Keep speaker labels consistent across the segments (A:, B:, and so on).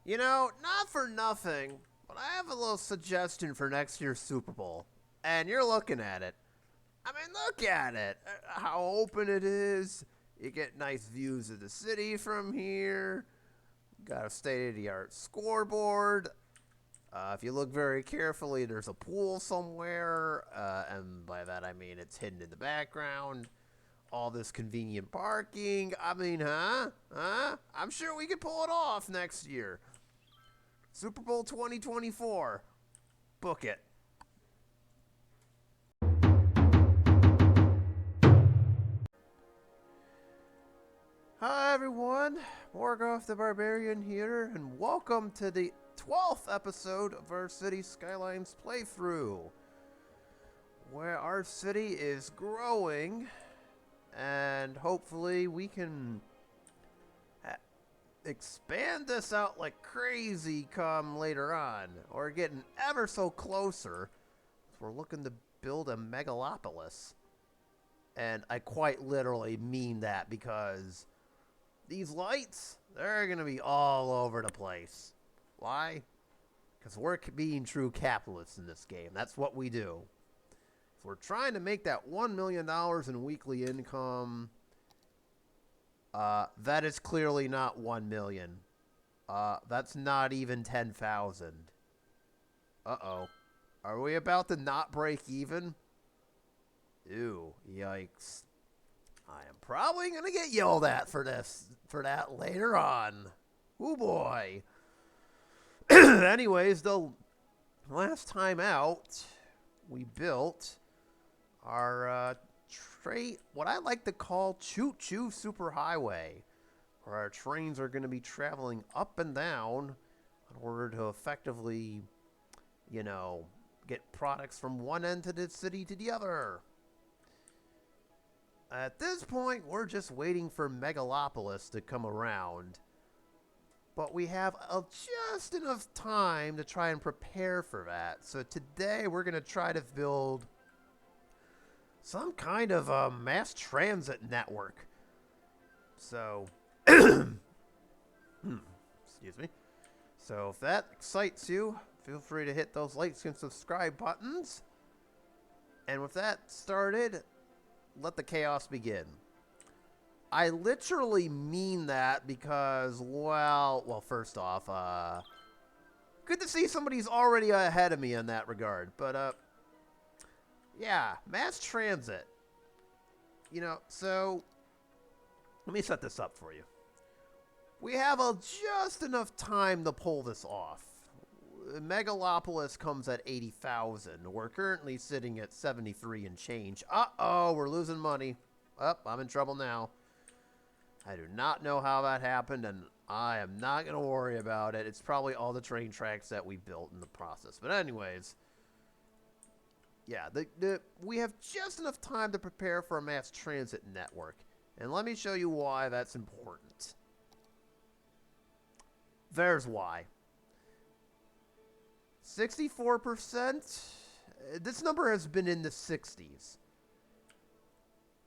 A: You know, not for nothing, but I have a little suggestion for next year's Super Bowl. And you're looking at it. I mean, look at it. How open it is. You get nice views of the city from here. Got a state of the art scoreboard. If you look very carefully, there's a pool somewhere. And by that I mean it's hidden in the background. All this convenient parking. I mean, huh? Huh? I'm sure we could pull it off next year. Super Bowl 2024. Book it. Hi everyone, Morgoth the Barbarian here, and welcome to the 12th episode of our City Skylines playthrough, where our city is growing, and hopefully we can expand this out like crazy come later on, or getting ever so closer. We're looking to build a megalopolis, and I quite literally mean that because these lights, they're going to be all over the place. Why? Because we're being true capitalists in this game. That's what we do. If we're trying to make that $1 million in weekly income, that is clearly not 1 million. That's not even 10,000. Uh-oh. Are we about to not break even? Ew, yikes. I am probably going to get yelled at for that later on. Oh boy. Anyways, the last time out, we built our what I like to call choo-choo superhighway, where our trains are going to be traveling up and down in order to effectively, get products from one end of the city to the other. At this point, we're just waiting for Megalopolis to come around. But we have just enough time to try and prepare for that. So today, we're going to try to build some kind of a mass transit network. So, excuse me. So if that excites you, feel free to hit those likes and subscribe buttons. And with that started, let the chaos begin. I literally mean that because, well, first off, good to see somebody's already ahead of me in that regard. But, yeah, mass transit. So, let me set this up for you. We have just enough time to pull this off. Megalopolis comes at 80,000. We're currently sitting at 73 and change. Uh-oh, we're losing money. I'm in trouble now. I do not know how that happened, and I am not going to worry about it. It's probably all the train tracks that we built in the process. But anyways, yeah, we have just enough time to prepare for a mass transit network. And let me show you why that's important. There's why. 64%. This number has been in the 60s.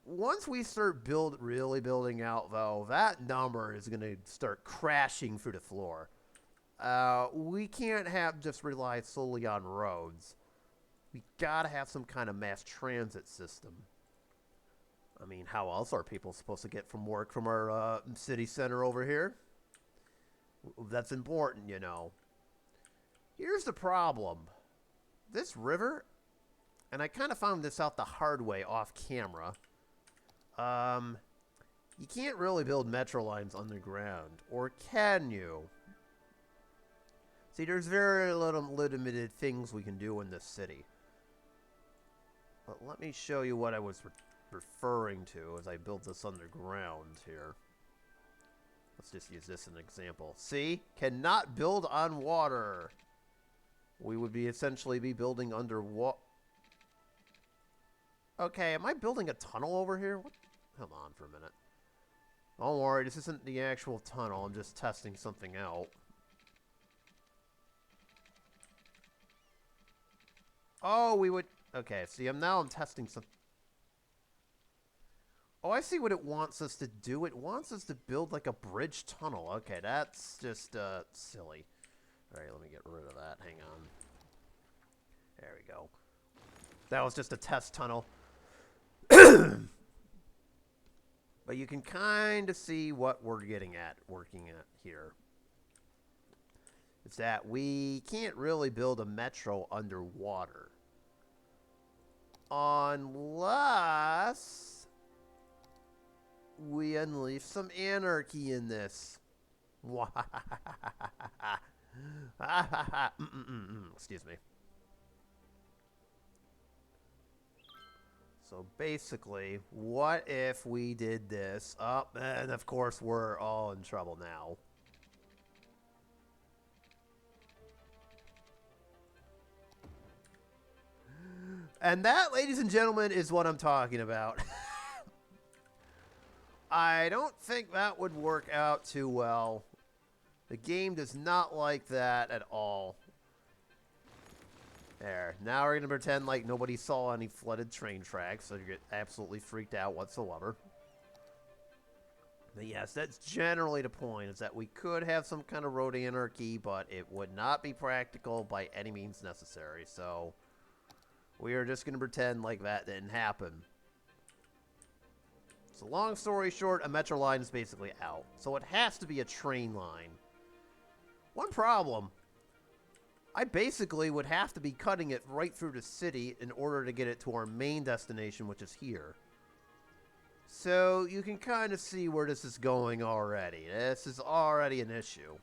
A: Once we start really building out, though, that number is going to start crashing through the floor. We can't just rely solely on roads. We got to have some kind of mass transit system. I mean, how else are people supposed to get from work from our city center over here? That's important, Here's the problem. This river, and I kind of found this out the hard way off camera, you can't really build metro lines underground, or can you? See, there's very limited things we can do in this city. But let me show you what I was referring to as I built this underground here. Let's just use this as an example. See? Cannot build on water. We would essentially be building underwater. Okay, am I building a tunnel over here? What? Hold on for a minute. Don't worry, this isn't the actual tunnel. I'm just testing something out. Oh, we would... Okay, see, I'm testing some... Oh, I see what it wants us to do. It wants us to build like a bridge tunnel. Okay, that's just silly. All right, let me get rid of that. Hang on. There we go. That was just a test tunnel. But you can kind of see what we're working at here. It's that we can't really build a metro underwater. Unless we unleash some anarchy in this. Excuse me. So basically, what if we did this? Oh, and of course we're all in trouble now. And that, ladies and gentlemen, is what I'm talking about. I don't think that would work out too well. The game does not like that at all. There. Now we're going to pretend like nobody saw any flooded train tracks, so you get absolutely freaked out whatsoever. But yes, that's generally the point, is that we could have some kind of road anarchy, but it would not be practical by any means necessary, so we are just going to pretend like that didn't happen. So long story short, a metro line is basically out. So it has to be a train line. One problem. I basically would have to be cutting it right through the city in order to get it to our main destination, which is here. So you can kind of see where this is going already. This is already an issue.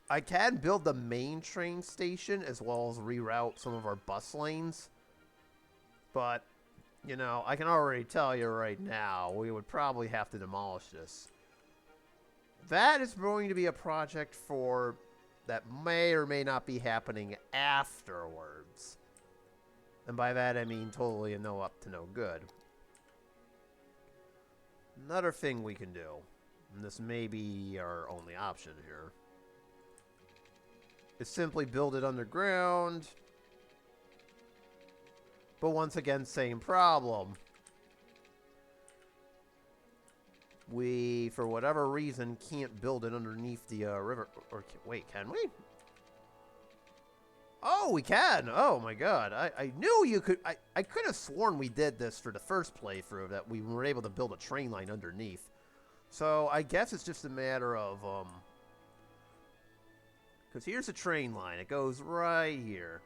A: I can build the main train station as well as reroute some of our bus lanes. But, you know, I can already tell you right now, we would probably have to demolish this. That is going to be a project for... that may or may not be happening afterwards. And by that I mean totally a no up to no good. Another thing we can do, and this may be our only option here, is simply build it underground. But once again, same problem. We, for whatever reason, can't build it underneath the river. Or wait, can we? Oh, we can. Oh, my God. I knew you could. I could have sworn we did this for the first playthrough, that we were able to build a train line underneath. So I guess it's just a matter of... because here's a train line. It goes right here.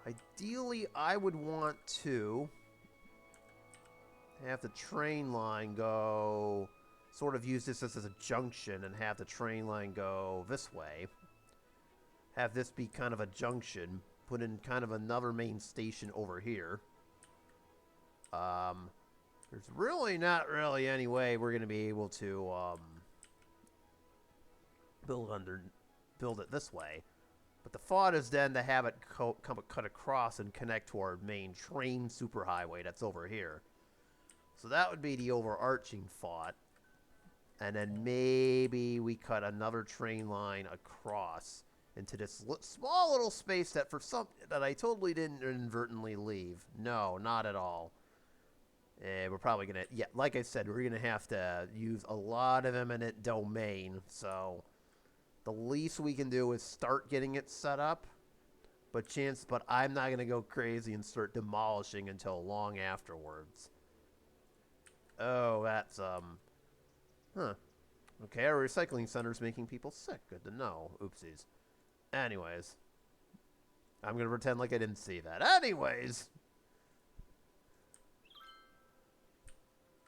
A: Ideally, I would want to... have the train line go, sort of use this as a junction and have the train line go this way. Have this be kind of a junction. Put in kind of another main station over here. There's really not really any way we're going to be able to build it this way. But the thought is then to have it cut across and connect to our main train superhighway that's over here. So that would be the overarching thought. And then maybe we cut another train line across into this small little space that that I totally didn't inadvertently leave. No, not at all. We're probably going to, yeah, like I said, we're going to have to use a lot of eminent domain. So the least we can do is start getting it set up. But I'm not going to go crazy and start demolishing until long afterwards. Oh, that's, huh. Okay, our recycling center's making people sick. Good to know. Oopsies. Anyways. I'm going to pretend like I didn't see that. Anyways.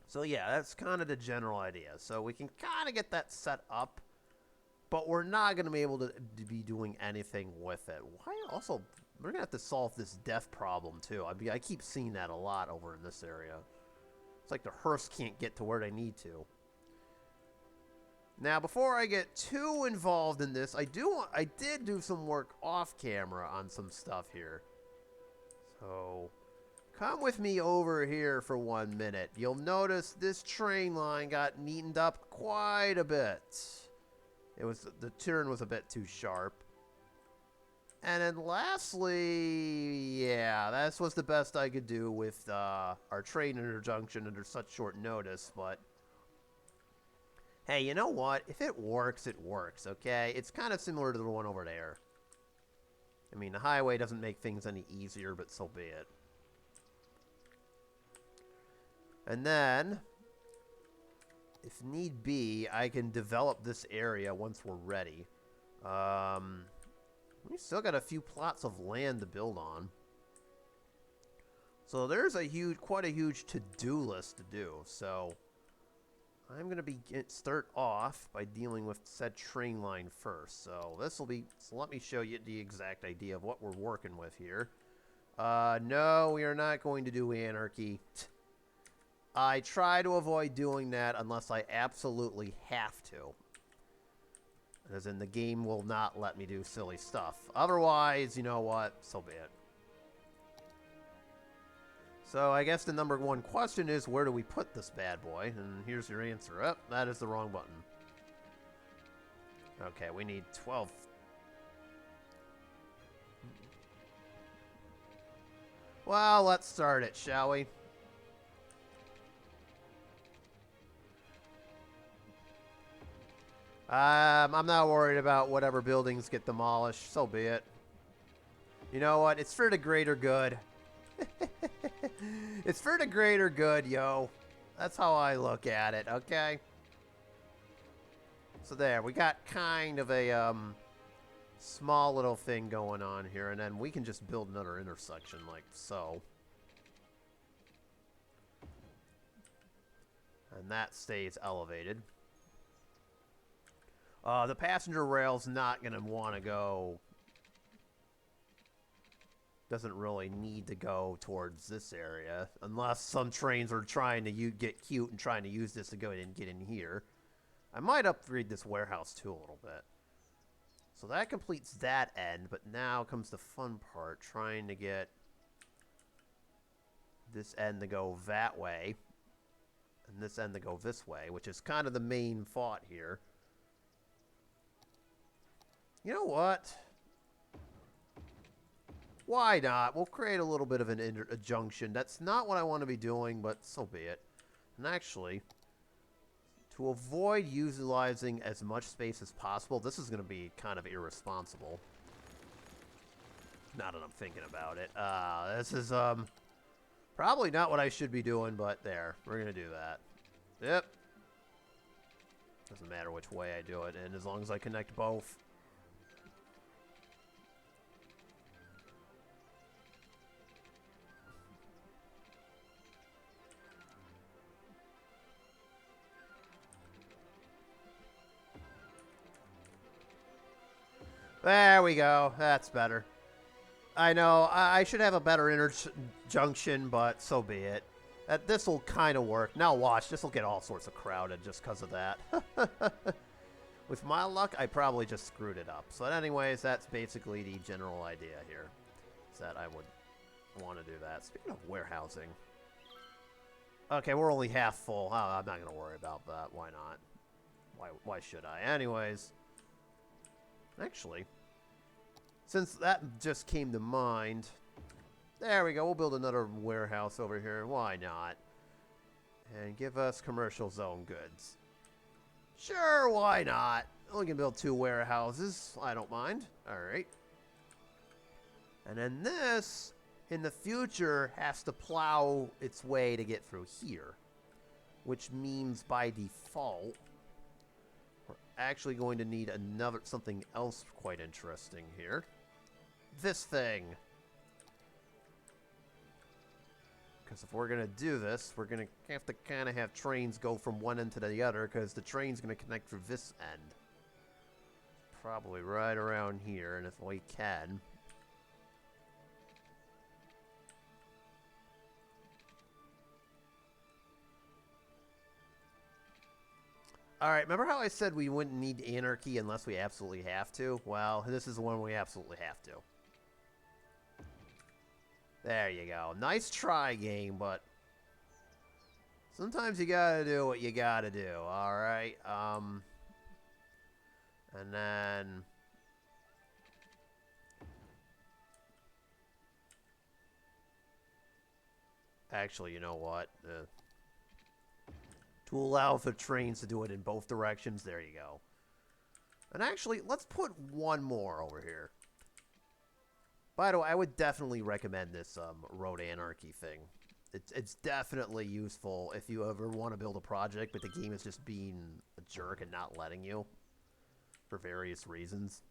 A: So, yeah, that's kind of the general idea. So, we can kind of get that set up. But we're not going to be able to be doing anything with it. Why also, we're going to have to solve this death problem, too. I keep seeing that a lot over in this area. It's like the hearse can't get to where they need to. Now, before I get too involved in this, I did do some work off camera on some stuff here. So, come with me over here for 1 minute. You'll notice this train line got neatened up quite a bit. The turn was a bit too sharp. And then lastly, yeah, this was the best I could do with our train interjunction under such short notice, but hey, you know what? If it works, it works, okay? It's kind of similar to the one over there. I mean, the highway doesn't make things any easier, but so be it. And then, if need be, I can develop this area once we're ready. We still got a few plots of land to build on. So there's quite a huge to-do list to do. So I'm going to start off by dealing with said train line first. So let me show you the exact idea of what we're working with here. No, we are not going to do anarchy. I try to avoid doing that unless I absolutely have to. As in, the game will not let me do silly stuff. Otherwise, you know what? So be it. So I guess the number one question is, where do we put this bad boy? And here's your answer. Oh, that is the wrong button. Okay, we need 12. Well, let's start it, shall we? I'm not worried about whatever buildings get demolished. So be it. You know what? It's for the greater good. It's for the greater good, yo. That's how I look at it, okay? So there, we got kind of a small little thing going on here, and then we can just build another intersection like so. And that stays elevated. The passenger rail's not going to want to go... Doesn't really need to go towards this area. Unless some trains are trying to get cute and trying to use this to go in and get in here. I might upgrade this warehouse too a little bit. So that completes that end, but now comes the fun part. Trying to get this end to go that way. And this end to go this way, which is kind of the main thought here. You know what? Why not? We'll create a little bit of a junction. That's not what I want to be doing, but so be it. And actually, to avoid utilizing as much space as possible, this is going to be kind of irresponsible. Now that I'm thinking about it. This is probably not what I should be doing, but there. We're going to do that. Yep. Doesn't matter which way I do it, and as long as I connect both. There we go. That's better. I know. I should have a better interjunction, but so be it. This will kind of work. Now watch. This will get all sorts of crowded just because of that. With my luck, I probably just screwed it up. So anyways, that's basically the general idea here. Is that I would want to do that. Speaking of warehousing. Okay, we're only half full. Oh, I'm not going to worry about that. Why not? Why should I? Anyways. Actually, since that just came to mind, there we go. We'll build another warehouse over here. Why not? And give us commercial zone goods. Sure, why not? We can build 2 warehouses. I don't mind. All right. And then this, in the future, has to plow its way to get through here, which means by default, we're actually going to need something else quite interesting here. This thing. Because if we're going to do this, we're going to have to kind of have trains go from one end to the other, because the train's going to connect through this end. Probably right around here, and if we can. Alright, remember how I said we wouldn't need anarchy unless we absolutely have to? Well, this is the one we absolutely have to. There you go. Nice try, game, but sometimes you gotta do what you gotta do, alright? And then Actually, you know what? To allow for trains to do it in both directions, there you go. And actually, let's put one more over here. By the way, I would definitely recommend this road anarchy thing. It's definitely useful if you ever want to build a project, but the game is just being a jerk and not letting you for various reasons.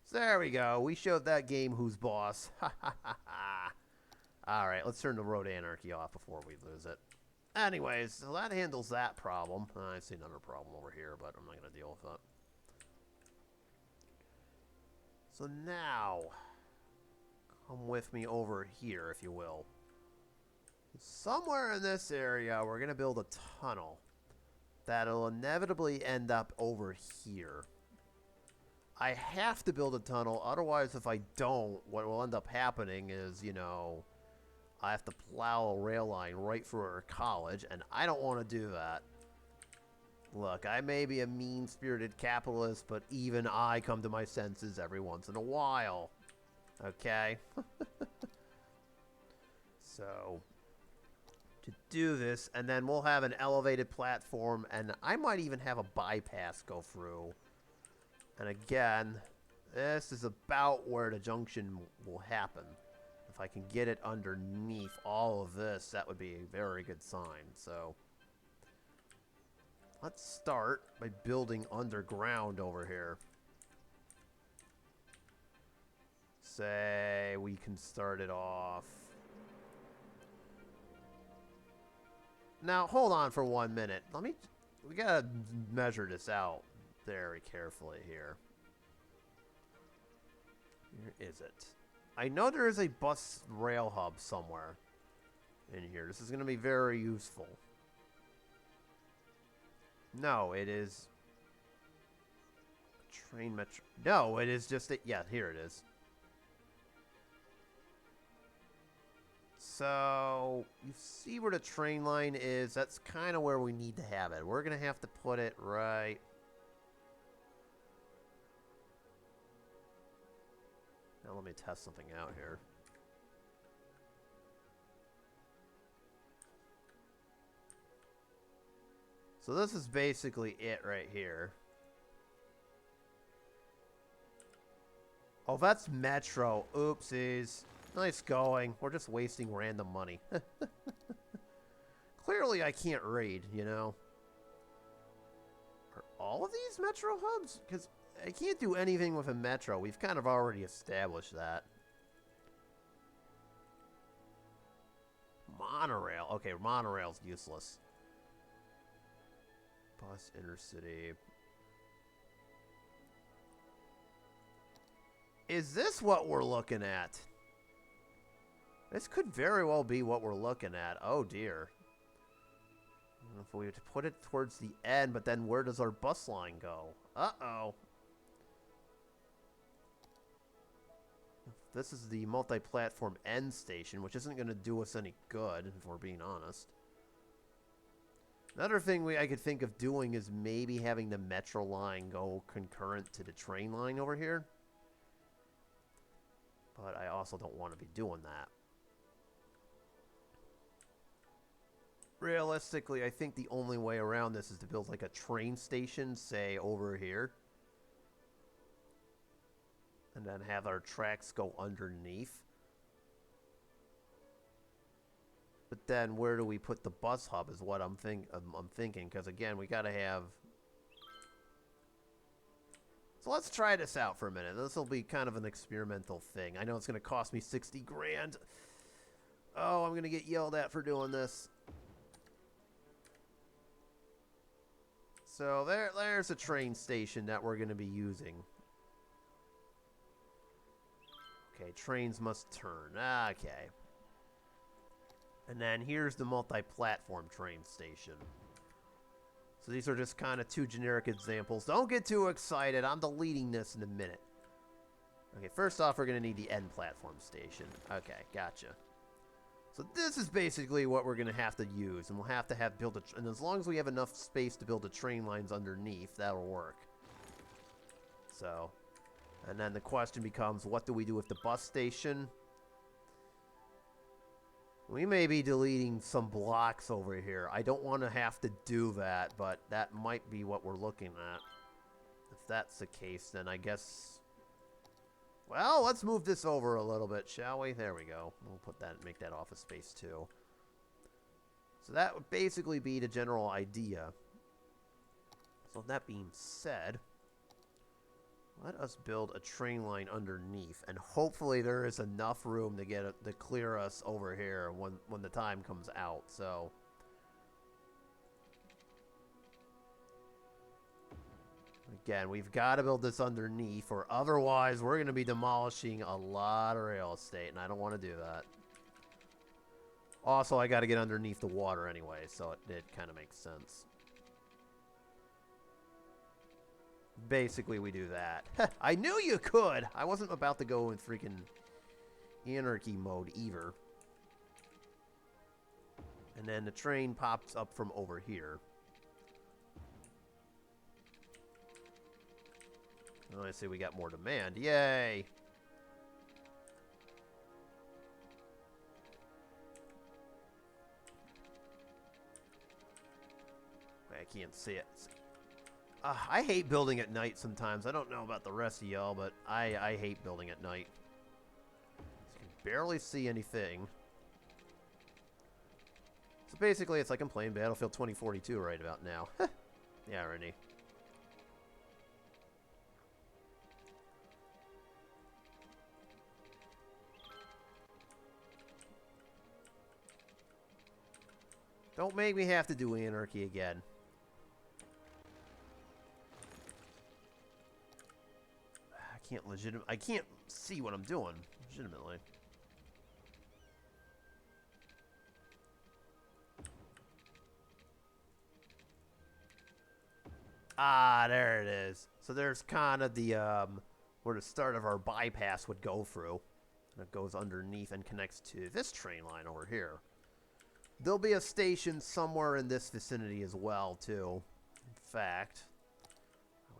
A: So there we go. We showed that game who's boss. Ha ha ha ha. Alright, let's turn the road anarchy off before we lose it. Anyways, so that handles that problem. I see another problem over here, but I'm not going to deal with that. So now, come with me over here, if you will. Somewhere in this area, we're going to build a tunnel that'll inevitably end up over here. I have to build a tunnel, otherwise if I don't, what will end up happening is, you know, I have to plow a rail line right through our college, and I don't want to do that. Look, I may be a mean-spirited capitalist, but even I come to my senses every once in a while. Okay? So, to do this, and then we'll have an elevated platform, and I might even have a bypass go through. And again, this is about where the junction will happen. If I can get it underneath all of this, that would be a very good sign. So, let's start by building underground over here. Say we can start it off. Now, hold on for 1 minute. We gotta measure this out very carefully here. Where is it? I know there is a bus rail hub somewhere in here. This is going to be very useful. No, it is train metro. No, it is just yeah, here it is. So, you see where the train line is? That's kind of where we need to have it. We're going to have to put it right. Now let me test something out here. So this is basically it right here. Oh, that's Metro. Oopsies. Nice going. We're just wasting random money. Clearly I can't read, you know. Are all of these Metro hubs? Because I can't do anything with a Metro. We've kind of already established that. Monorail. Okay, monorail's useless. Bus intercity. Is this what we're looking at? This could very well be what we're looking at. Oh, dear. If we were to put it towards the end, but then where does our bus line go? Uh-oh. This is the multi-platform end station, which isn't going to do us any good, if we're being honest. Another thing I could think of doing is maybe having the metro line go concurrent to the train line over here. But I also don't want to be doing that. Realistically, I think the only way around this is to build like a train station, say, over here. And then have our tracks go underneath. But then where do we put the bus hub is what I'm thinking. Because again, we got to have... So let's try this out for a minute. This will be kind of an experimental thing. I know it's going to cost me 60 grand. Oh, I'm going to get yelled at for doing this. So there's a train station that we're going to be using. Okay, trains must turn. Okay. And then here's the multi-platform train station. So these are just kind of two generic examples. Don't get too excited. I'm deleting this in a minute. Okay, first off, we're going to need the end platform station. Okay, gotcha. So this is basically what we're going to have to use. And we'll have to build a... And as long as we have enough space to build the train lines underneath, that'll work. So... And then the question becomes, what do we do with the bus station? We may be deleting some blocks over here. I don't want to have to do that, but that might be what we're looking at. If that's the case, then I guess... Well, let's move this over a little bit, shall we? There we go. We'll put that, make that office space too. So that would basically be the general idea. So that being said, let us build a train line underneath, and hopefully there is enough room to clear us over here when the time comes out. So again, we've got to build this underneath, or otherwise we're going to be demolishing a lot of real estate, and I don't want to do that. Also, I got to get underneath the water anyway, so it kind of makes sense. Basically, we do that. I knew you could! I wasn't about to go in freaking anarchy mode either. And then the train pops up from over here. Oh, I see we got more demand. Yay! I can't see it. I hate building at night sometimes. I don't know about the rest of y'all, but I hate building at night. You can barely see anything. So basically, it's like I'm playing Battlefield 2042 right about now. Yeah, Rennie. Don't make me have to do anarchy again. I can't see what I'm doing, legitimately. Ah, there it is. So there's kind of the, where the start of our bypass would go through. And it goes underneath and connects to this train line over here. There'll be a station somewhere in this vicinity as well, too. In fact...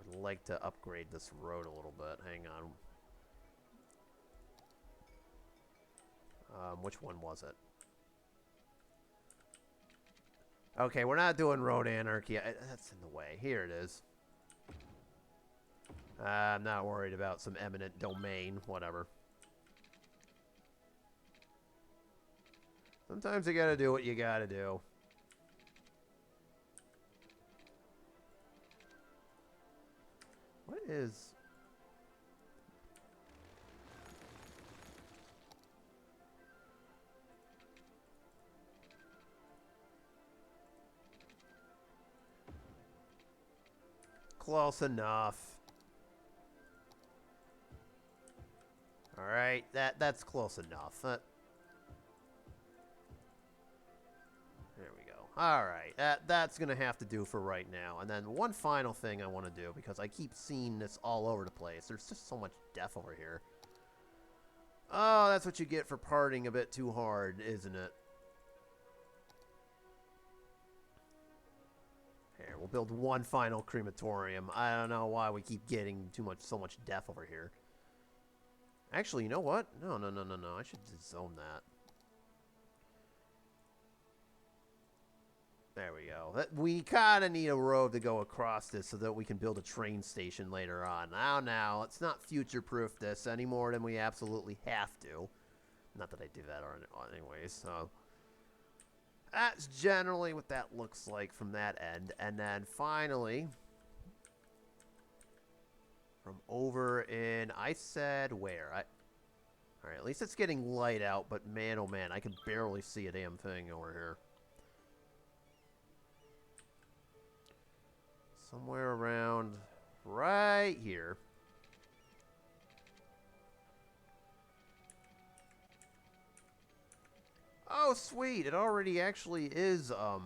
A: I'd like to upgrade this road a little bit. Hang on. Which one was it? Okay, we're not doing road anarchy. That's in the way. Here it is. I'm not worried about some eminent domain. Whatever. Sometimes you gotta do what you gotta do. What is... Close enough. Alright, that's close enough. There we go. Alright, that's going to have to do for right now. And then one final thing I want to do, because I keep seeing this all over the place. There's just so much death over here. Oh, that's what you get for partying a bit too hard, isn't it? Here, we'll build one final crematorium. I don't know why we keep getting so much death over here. Actually, you know what? No. I should just zone that. There we go. We kind of need a road to go across this so that we can build a train station later on. Now, let's not future-proof this any more than we absolutely have to. Not that I do that anyways, so... That's generally what that looks like from that end. And then finally, from over in, I said where? Alright, at least it's getting light out, but man, oh man, I can barely see a damn thing over here. Somewhere around right here. Oh, sweet. It already actually is, all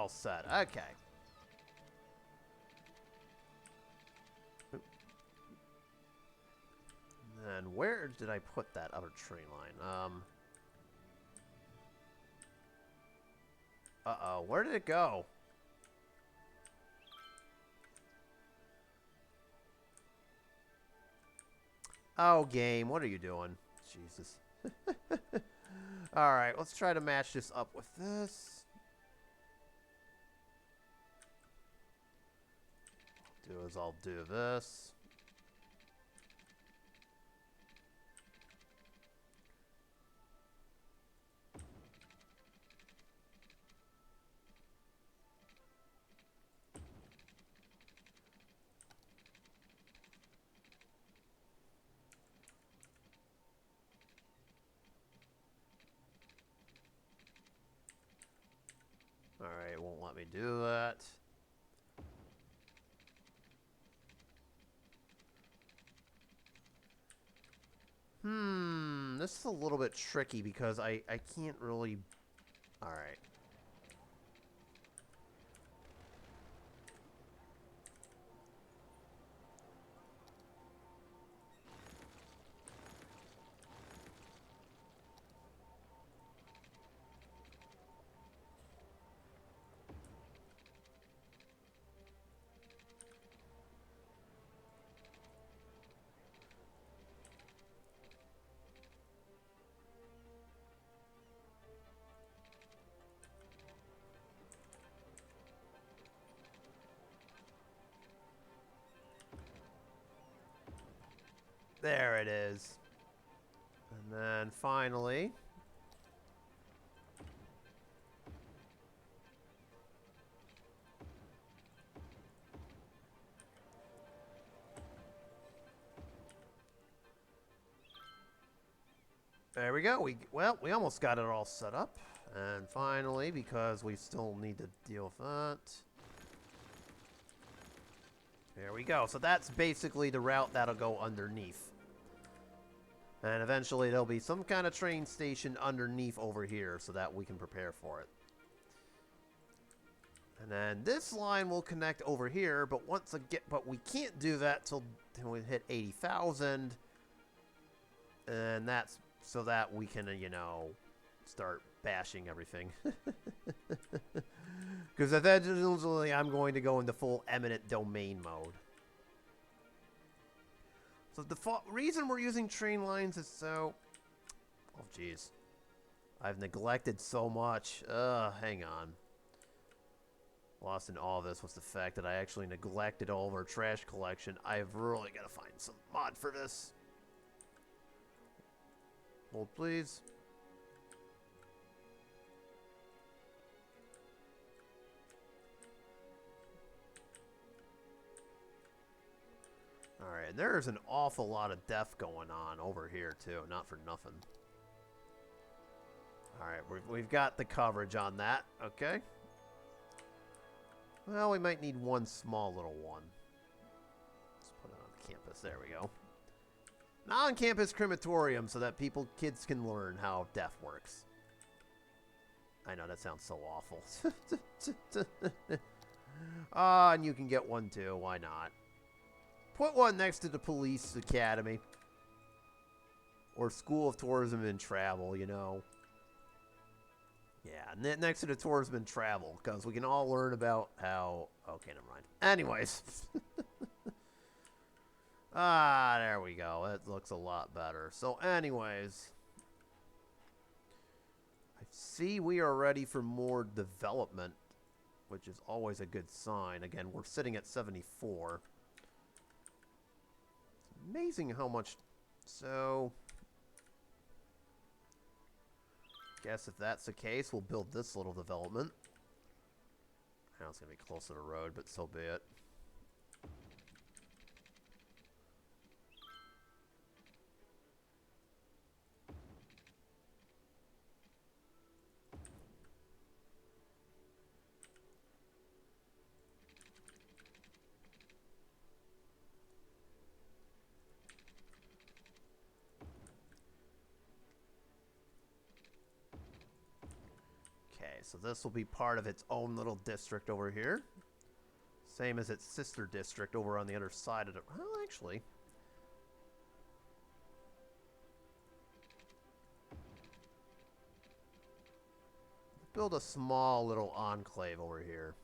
A: set. Okay. And then where did I put that other train line? Uh-oh. Where did it go? Oh, game, what are you doing? Jesus. Alright, let's try to match this up with this. I'll do this. Alright, it won't let me do that. This is a little bit tricky because I can't really... Alright. There it is. And then finally... There we go. We almost got it all set up. And finally, because we still need to deal with that... There we go. So that's basically the route that'll go underneath. And eventually there'll be some kind of train station underneath over here so that we can prepare for it. And then this line will connect over here, but but we can't do that till we hit 80,000. And that's so that we can, you know, start bashing everything. Because eventually I'm going to go into full eminent domain mode. So the reason we're using train lines is so... Oh, jeez. I've neglected so much. Hang on. Lost in all this was the fact that I actually neglected all of our trash collection. I've really got to find some mod for this. Hold, please. Alright, there's an awful lot of death going on over here, too. Not for nothing. Alright, we've got the coverage on that. Okay. Well, we might need one small little one. Let's put it on campus. There we go. On-campus crematorium so that kids can learn how death works. I know, that sounds so awful. And you can get one, too. Why not? Put one next to the police academy. Or School of Tourism and Travel, you know. Yeah, next to the tourism and travel, because we can all learn about how... Okay, never mind. Anyways. There we go. It looks a lot better. So, anyways. I see we are ready for more development, which is always a good sign. Again, we're sitting at 74. It's amazing how much... So... Guess if that's the case, we'll build this little development. Now it's going to be close to the road, but so be it. So this will be part of its own little district over here. Same as its sister district over on the other side of it. Well, actually. Build a small little enclave over here.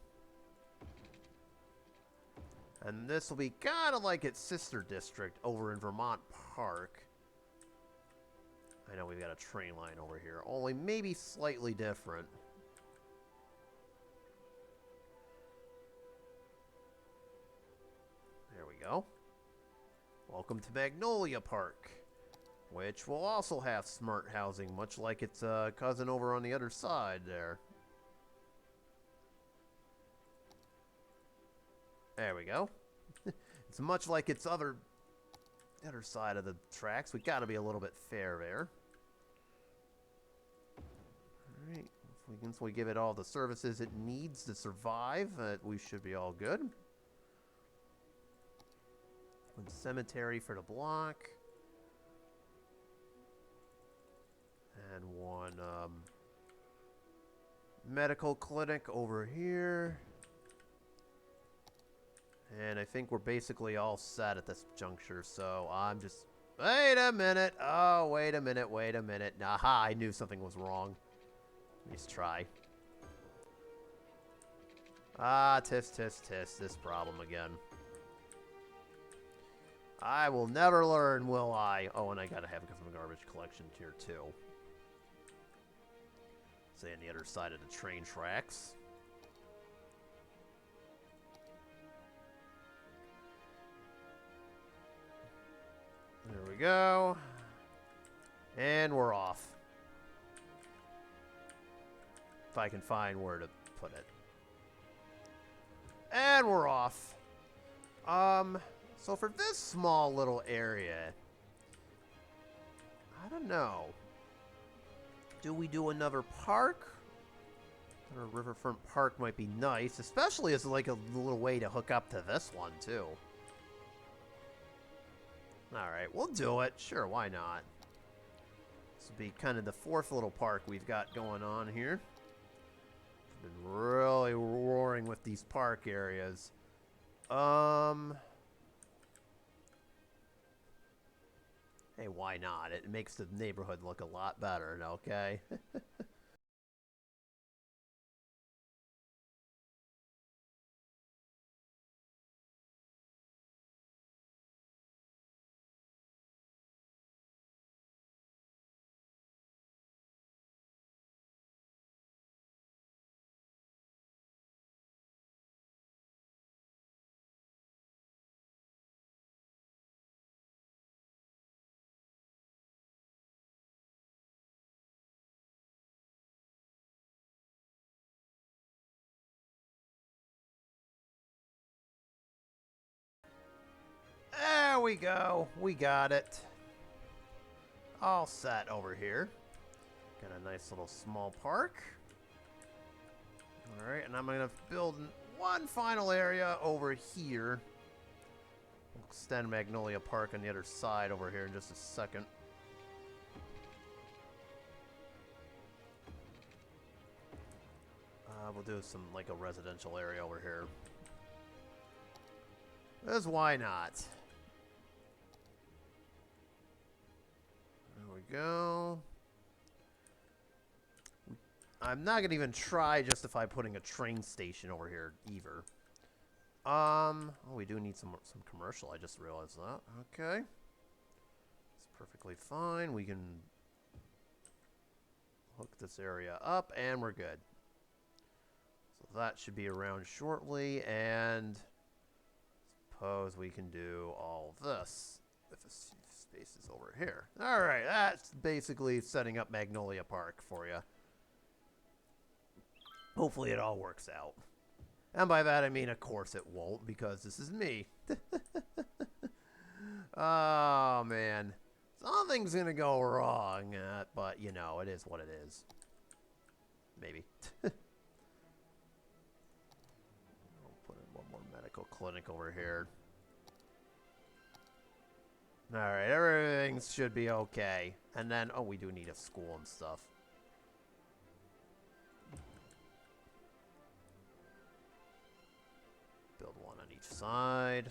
A: And this will be kind of like its sister district over in Vermont Park. I know we've got a train line over here, only maybe slightly different. There we go. Welcome to Magnolia Park, which will also have smart housing, much like its cousin over on the other side there. There we go. It's much like its other side of the tracks. We got to be a little bit fair there. All right. Once we give it all the services it needs to survive, we should be all good. One cemetery for the block. And one medical clinic over here. And I think we're basically all set at this juncture, so I'm just... Wait a minute! Oh, wait a minute, wait a minute. Aha, I knew something was wrong. Let's try. Ah, tisk, tisk, tisk. This problem again. I will never learn, will I? Oh, and I gotta have some garbage collection here, too. Say on the other side of the train tracks. There we go. And we're off. If I can find where to put it. And we're off. So for this small little area, I don't know. Do we do another park? Or Riverfront Park might be nice, especially as like a little way to hook up to this one too. Alright, we'll do it. Sure, why not? This will be kind of the fourth little park we've got going on here. Been really roaring with these park areas. Hey, why not? It makes the neighborhood look a lot better, okay? There we go. We got it. All set over here. Got a nice little small park. Alright, and I'm going to build one final area over here. We'll extend Magnolia Park on the other side over here in just a second. We'll do some, like, a residential area over here. Because why not? There we go. I'm not going to even try justify putting a train station over here either. Oh, we do need some commercial. I just realized that. Okay. It's perfectly fine. We can hook this area up, and we're good. So that should be around shortly, and suppose we can do all this with the spaces over here. All right, that's basically setting up Magnolia Park for you. Hopefully it all works out. And by that I mean, of course it won't, because this is me. Oh, man. Something's going to go wrong, but, you know, it is what it is. Maybe. I'll put in one more medical clinic over here. Alright, everything should be okay. And then, oh, we do need a school and stuff. Build one on each side.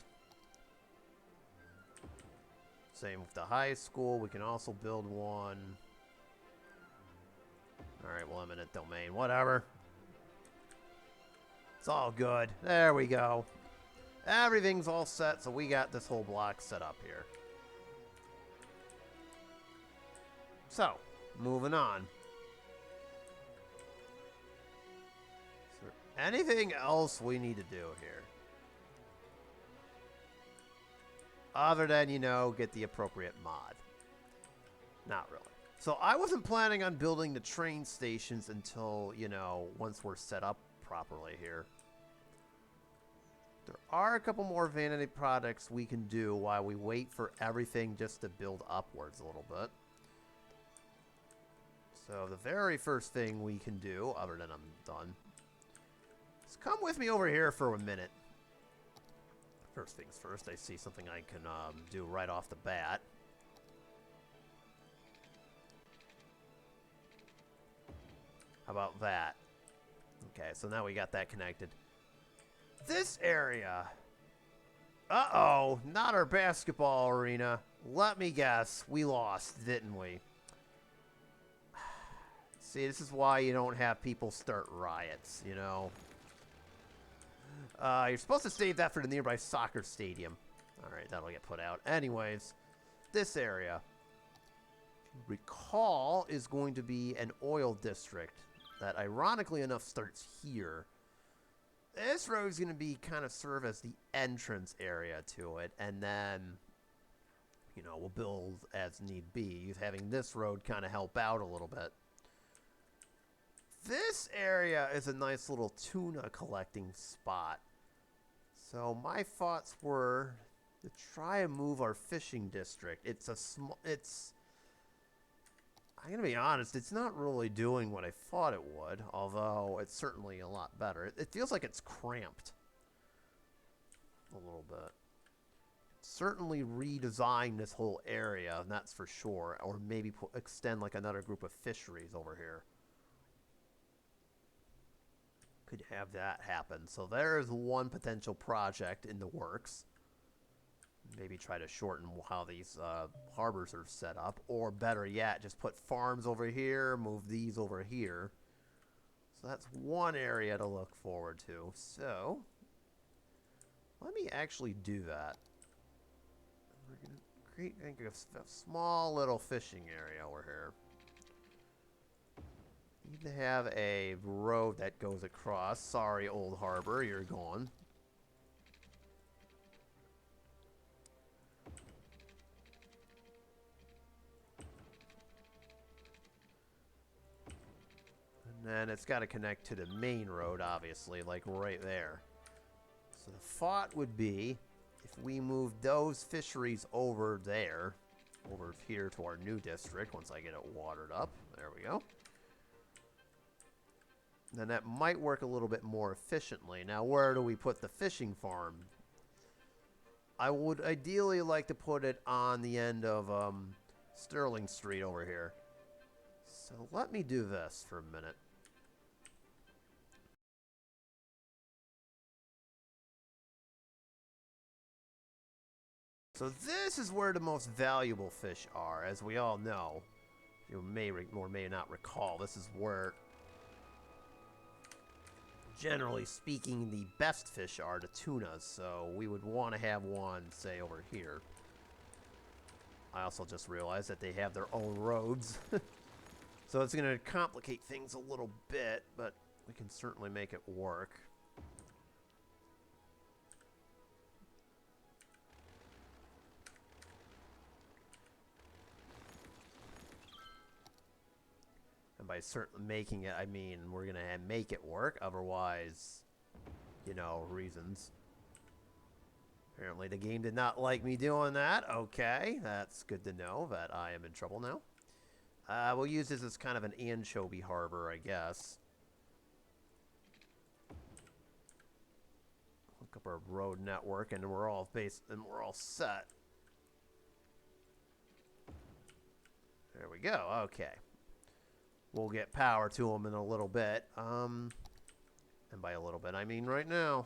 A: Same with the high school. We can also build one. Alright, well, eminent domain. Whatever. It's all good. There we go. Everything's all set, so we got this whole block set up here. So, moving on. Is there anything else we need to do here? Other than, you know, get the appropriate mod. Not really. So I wasn't planning on building the train stations until, you know, once we're set up properly here. There are a couple more vanity products we can do while we wait for everything just to build upwards a little bit. So the very first thing we can do, other than I'm done, is come with me over here for a minute. First things first, I see something I can do right off the bat. How about that? Okay, so now we got that connected. This area. Uh-oh, not our basketball arena. Let me guess, we lost, didn't we? See, this is why you don't have people start riots, you know? You're supposed to save that for the nearby soccer stadium. Alright, that'll get put out. Anyways, this area, recall, is going to be an oil district that, ironically enough, starts here. This road is going to be kind of serve as the entrance area to it, and then, you know, we'll build as need be, having this road kind of help out a little bit. This area is a nice little tuna collecting spot. So my thoughts were to try and move our fishing district. It's a small, I'm going to be honest, it's not really doing what I thought it would, although it's certainly a lot better. It feels like it's cramped a little bit. Certainly redesign this whole area, and that's for sure, or maybe extend like another group of fisheries over here. Could have that happen. So there's one potential project in the works. Maybe try to shorten how these harbors are set up. Or better yet, just put farms over here, move these over here. So that's one area to look forward to. So, let me actually do that. We're going to create, I think, a small little fishing area over here. Need to have a road that goes across. Sorry, Old Harbor, you're gone. And then it's got to connect to the main road, obviously, like right there. So the thought would be, if we move those fisheries over there, over here to our new district, once I get it watered up. There we go. Then that might work a little bit more efficiently. Now, where do we put the fishing farm? I would ideally like to put it on the end of Sterling Street over here. So let me do this for a minute. So this is where the most valuable fish are, as we all know. You may or may not recall, this is where, generally speaking, the best fish are the tunas, so we would want to have one, say, over here. I also just realized that they have their own roads. So it's going to complicate things a little bit, but we can certainly make it work. And by certainly making it, I mean we're going to make it work, otherwise, you know, reasons. Apparently the game did not like me doing that. Okay, that's good to know that I am in trouble now. We'll use this as kind of an anchovy harbor, I guess. Hook up our road network, and we're all set. There we go. Okay. We'll get power to them in a little bit. And by a little bit, I mean right now.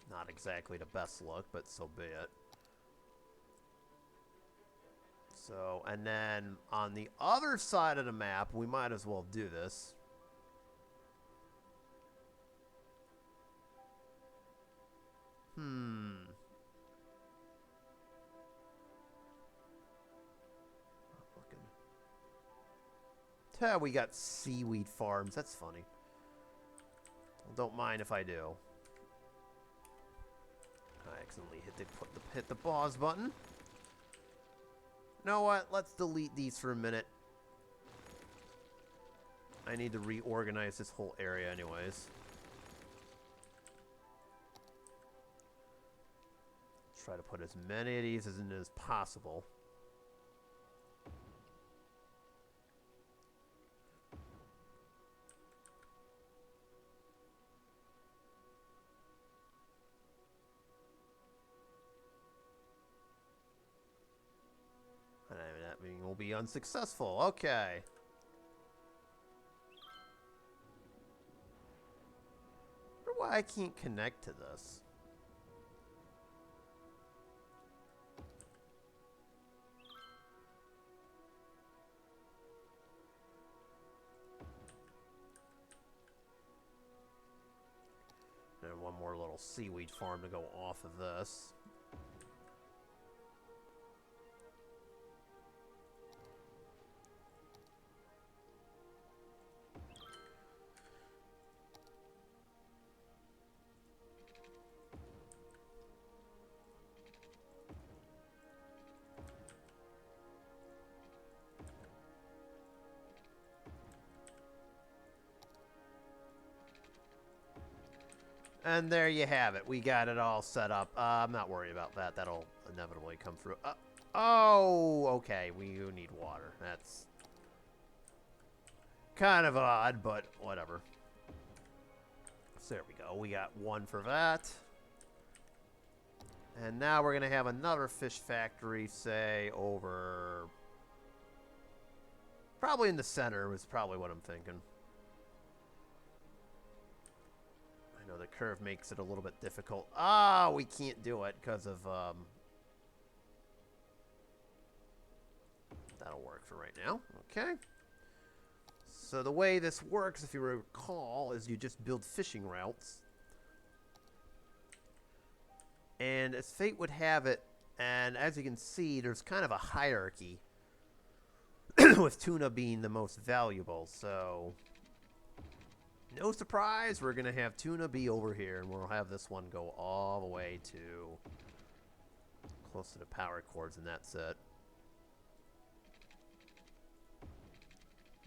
A: Not exactly the best look, but so be it. So, and then on the other side of the map, we might as well do this. Hmm. Looking. We got seaweed farms. That's funny. Well, don't mind if I do. I accidentally hit the pause button. You know what? Let's delete these for a minute. I need to reorganize this whole area anyways. Try to put as many of these in as possible. And that meaning we'll be unsuccessful. Okay. I wonder why I can't connect to this. And one more little seaweed farm to go off of this. And there you have it. We got it all set up. I'm not worried about that. That'll inevitably come through. Oh, okay. We need water. That's kind of odd, but whatever. So there we go. We got one for that. And now we're going to have another fish factory, say, over... Probably in the center was probably what I'm thinking. I know the curve makes it a little bit difficult. Ah, we can't do it because of... That'll work for right now. Okay. So the way this works, if you recall, is you just build fishing routes. And as fate would have it, and as you can see, there's kind of a hierarchy, with tuna being the most valuable. So, no surprise, we're going to have tuna be over here, and we'll have this one go all the way to close to the power cords, and that's it.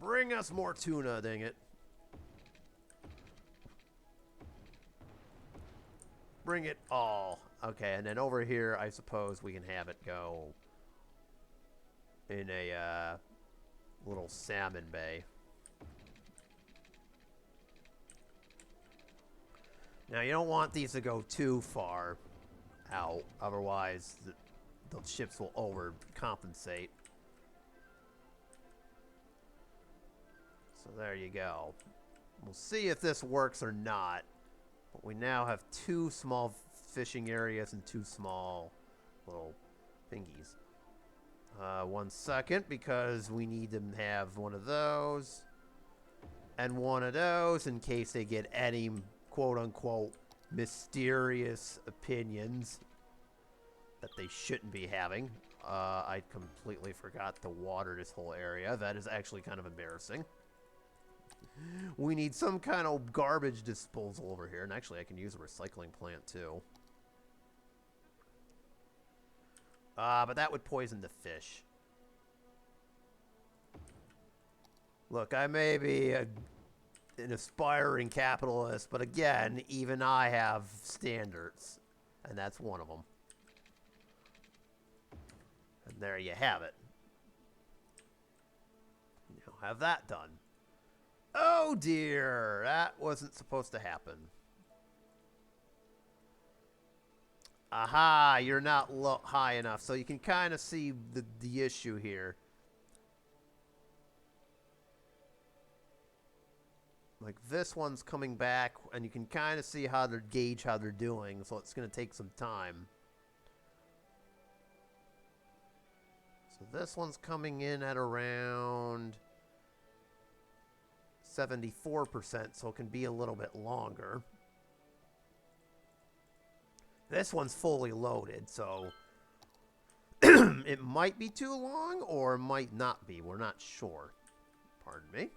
A: Bring us more tuna, dang it. Bring it all. Okay, and then over here, I suppose we can have it go in a little salmon bay. Now, you don't want these to go too far out, otherwise the ships will overcompensate. So there you go. We'll see if this works or not. But we now have two small fishing areas and two small little thingies. 1 second, because we need to have one of those and one of those in case they get any quote-unquote mysterious opinions that they shouldn't be having. I completely forgot to water this whole area. That is actually kind of embarrassing. We need some kind of garbage disposal over here. And actually, I can use a recycling plant, too. But that would poison the fish. Look, I may be an aspiring capitalist, but again, even I have standards. And that's one of them. And there you have it. Now have that done. Oh dear, that wasn't supposed to happen. Aha, you're not high enough, so you can kind of see the issue here. Like this one's coming back, and you can kind of see how they're gauge how they're doing, so it's going to take some time. So this one's coming in at around 74%, so it can be a little bit longer. This one's fully loaded, so it might be too long or it might not be. We're not sure. Pardon me.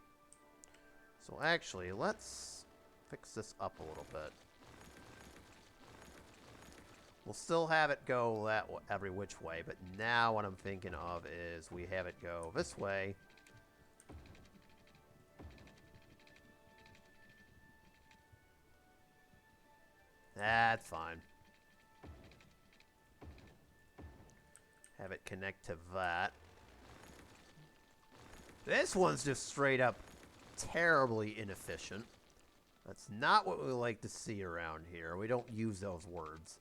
A: So actually, let's fix this up a little bit. We'll still have it go that every which way, but now what I'm thinking of is we have it go this way. That's fine. Have it connect to that. This one's just straight up terribly inefficient. That's not what we like to see around here. We don't use those words.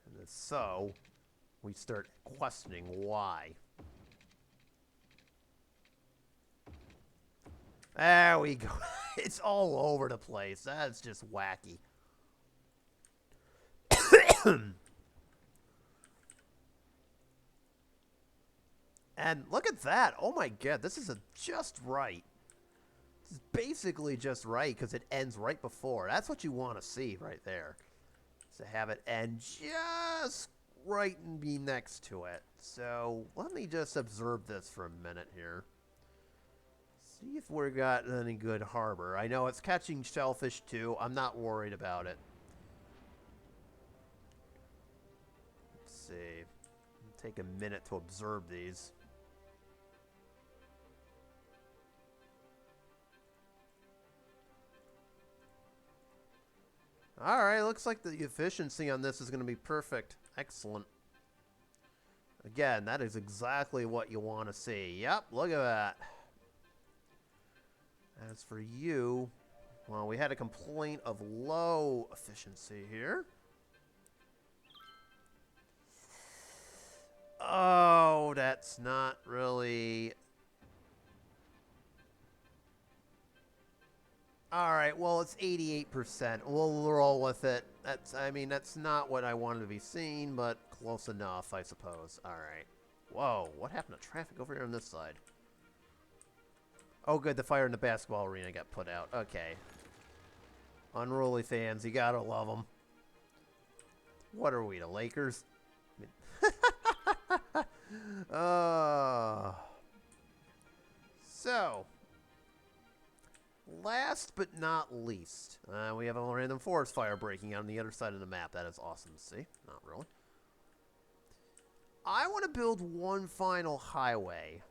A: And so, we start questioning why. There we go. It's all over the place. That's just wacky. And look at that. Oh my god, this is just right. This is basically just right because it ends right before. That's what you want to see right there. To have it end just right and be next to it. So let me just observe this for a minute here. See if we've got any good harbor. I know it's catching shellfish too. I'm not worried about it. Let's see. Take a minute to observe these. Alright, looks like the efficiency on this is going to be perfect. Excellent. Again, that is exactly what you want to see. Yep, look at that. As for you, well, we had a complaint of low efficiency here. Oh, that's not really... Alright, well, it's 88%. We'll roll with it. I mean, that's not what I wanted to be seen, but close enough, I suppose. Alright. Whoa, what happened to traffic over here on this side? Oh, good, the fire in the basketball arena got put out. Okay. Unruly fans, you gotta love them. What are we, the Lakers? So, last but not least, we have a random forest fire breaking out on the other side of the map. That is awesome to see. Not really. I want to build one final highway.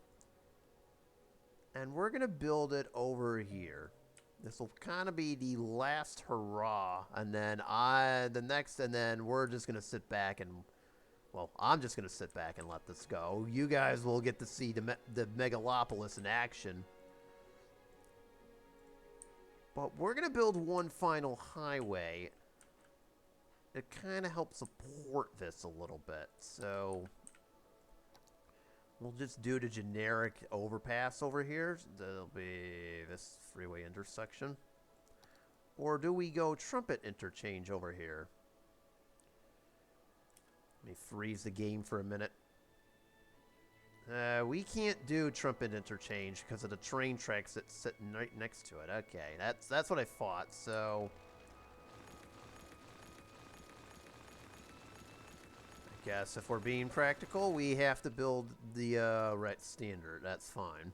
A: And we're going to build it over here. This will kind of be the last hurrah. And then we're just going to sit back and... Well, I'm just going to sit back and let this go. You guys will get to see the Megalopolis in action. But we're going to build one final highway. It kind of helps support this a little bit. So... we'll just do the generic overpass over here. There'll be this freeway intersection. Or do we go trumpet interchange over here? Let me freeze the game for a minute. We can't do trumpet interchange because of the train tracks that's sitting right next to it. Okay, that's what I thought. So... guess if we're being practical, we have to build the right standard. That's fine.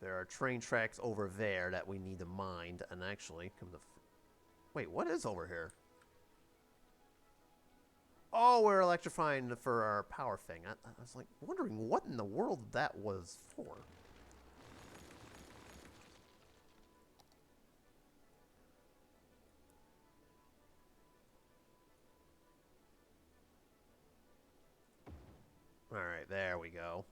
A: There are train tracks over there that we need to mind. And actually, wait, what is over here? Oh, we're electrifying for our power thing. I was like wondering what in the world that was for. Alright, there we go.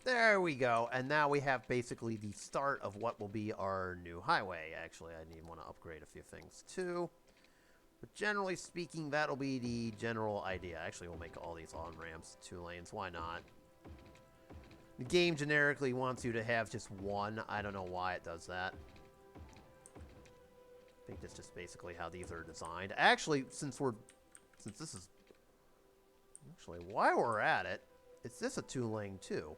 A: There we go. And now we have basically the start of what will be our new highway. Actually, I want to upgrade a few things too. But generally speaking, that'll be the general idea. Actually, we'll make all these on-ramps 2 lanes. Why not? The game generically wants you to have just one. I don't know why it does that. I think that's just basically how these are designed. Actually, since this is... Actually, while we're at it, is this a 2-lane too?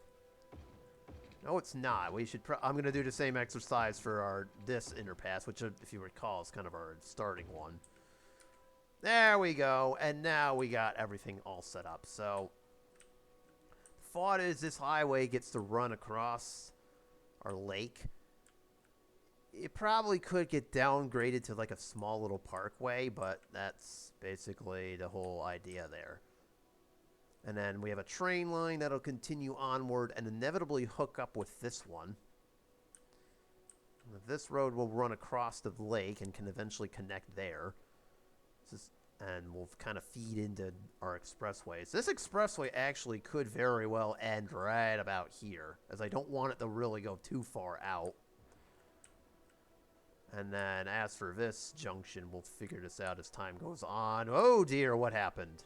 A: No, it's not. We should... I'm going to do the same exercise for this interpass, which, if you recall, is kind of our starting one. There we go. And now we got everything all set up. So, the thought is this highway gets to run across our lake. It probably could get downgraded to like a small little parkway, but that's basically the whole idea there. And then we have a train line that'll continue onward and inevitably hook up with this one. This road will run across the lake and can eventually connect there. And we'll kind of feed into our expressways. This expressway actually could very well end right about here, as I don't want it to really go too far out. And then as for this junction, we'll figure this out as time goes on. Oh dear, what happened?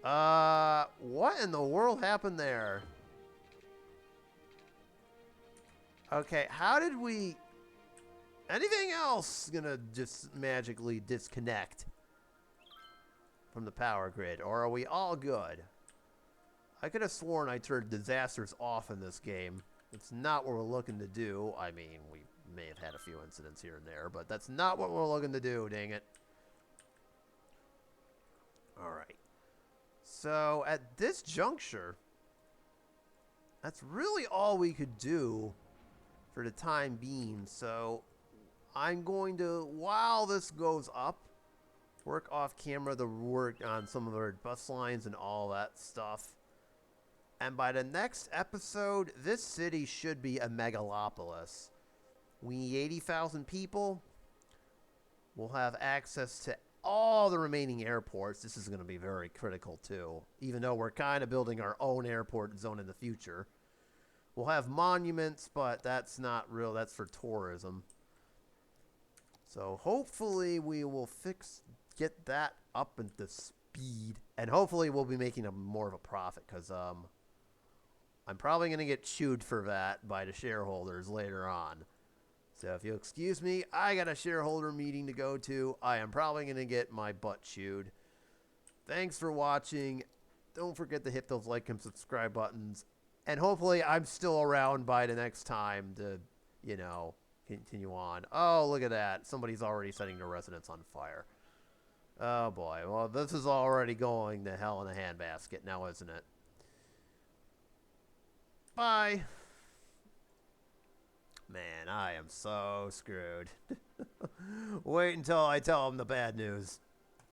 A: What in the world happened there? Okay, how did we... Anything else gonna just magically disconnect from the power grid? Or are we all good? I could have sworn I turned disasters off in this game. It's not what we're looking to do. I mean, we may have had a few incidents here and there, but that's not what we're looking to do, dang it. Alright. So, at this juncture, that's really all we could do for the time being. So, I'm going to, while this goes up, work off camera to work on some of our bus lines and all that stuff. And by the next episode, this city should be a megalopolis. We need 80,000 people. We'll have access to all the remaining airports. This is going to be very critical too, even though we're kind of building our own airport zone in the future. We'll have monuments, but that's not real. That's for tourism. So hopefully we will get that up into speed, and hopefully we'll be making more of a profit, because I'm probably going to get chewed for that by the shareholders later on. So if you'll excuse me, I got a shareholder meeting to go to. I am probably going to get my butt chewed. Thanks for watching. Don't forget to hit those like and subscribe buttons. And hopefully I'm still around by the next time to, you know, continue on. Oh, look at that. Somebody's already setting the residence on fire. Oh, boy. Well, this is already going to hell in a handbasket now, isn't it? Bye. Man, I am so screwed. Wait until I tell them the bad news.